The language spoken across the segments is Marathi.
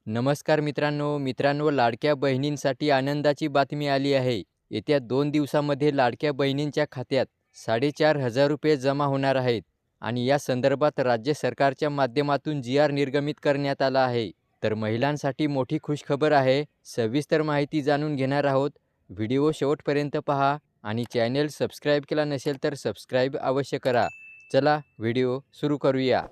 नमस्कार मित्रांनो, लाडक्या बहिणींसाठी आनंदाची बातमी आली आहे. येत्या 2 दिवसामध्ये लाडक्या बहिणींच्या खात्यात 4,500 रुपये जमा होणार आहेत आणि या संदर्भात राज्य सरकारच्या माध्यमातून जी-आर निर्गमित करण्यात आला आहे. तर महिलांसाठी मोठी खुशखबर आहे. सविस्तर माहिती जाणून घेणार आहोत. व्हिडिओ शेवटपर्यंत पहा आणि चॅनेल सबस्क्राईब केला नसेल तर सबस्क्राईब अवश्य करा. चला व्हिडिओ सुरू करूया.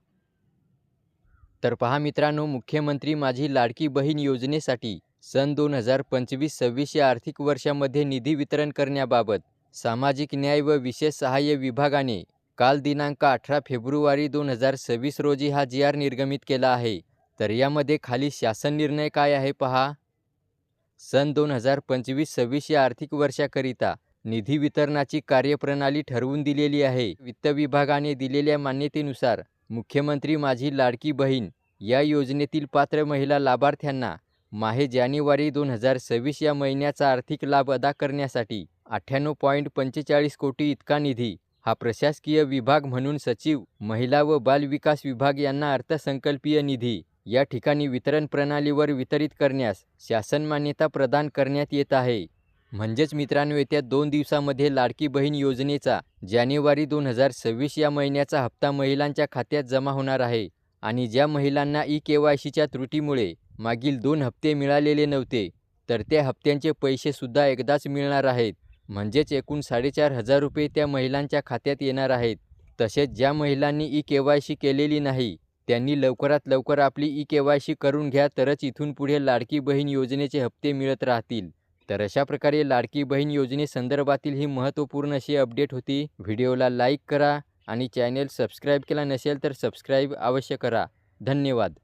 तर पहा मित्रांनो, मुख्यमंत्री माझी लाडकी बहीण योजनेसाठी सन 2025-26 या आर्थिक वर्षामध्ये निधी वितरण करण्याबाबत सामाजिक न्याय व विशेष सहाय्य विभागाने काल दिनांक 18 फेब्रुवारी 2026 रोजी हा जी-आर निर्गमित केला आहे. तर यामध्ये खाली शासन निर्णय काय आहे पहा. सन 2025-26 या आर्थिक वर्षाकरिता निधी वितरणाची कार्यप्रणाली ठरवून दिलेली आहे. वित्त विभागाने दिलेल्या मान्यतेनुसार मुख्यमंत्री माझी लाडकी बहीण या योजनेतील पात्र महिला लाभार्थ्यांना माहे जानेवारी 2026 या महिन्याचा आर्थिक लाभ अदा करण्यासाठी 98.45 कोटी इतका निधी हा प्रशासकीय विभाग म्हणून सचिव, महिला व बाल विकास विभाग यांना अर्थसंकल्पीय निधी या ठिकाणी वितरण प्रणालीवर वितरित करण्यास शासन मान्यता प्रदान करण्यात येत आहे. म्हणजेच मित्रांनो, येत्या 2 दिवसामध्ये लाडकी बहीण योजनेचा जानेवारी 2026 या महिन्याचा हप्ता महिलांच्या खात्यात जमा होणार आहे आणि ज्या महिलांना ई-के-वाय-सीच्या त्रुटीमुळे मागील 2 हप्ते मिळालेले नव्हते, तर त्या हप्त्यांचे पैसेसुद्धा एकदाच मिळणार आहेत. म्हणजेच एकूण 4,500 रुपये त्या महिलांच्या खात्यात येणार आहेत. तसेच ज्या महिलांनी ई-के-वाय-सी केलेली नाही, त्यांनी लवकरात लवकर आपली ई-के-वाय-सी करून घ्या, तरच इथून पुढे लाडकी बहीण योजनेचे हप्ते मिळत राहतील. तर अशा प्रकारे लाडकी बहीण योजनेसंदर्भातील ही महत्त्वपूर्ण अशी अपडेट होती. व्हिडिओला लाईक करा आणि चॅनेल सबस्क्राईब केला नसेल तर सबस्क्राईब अवश्य करा. धन्यवाद.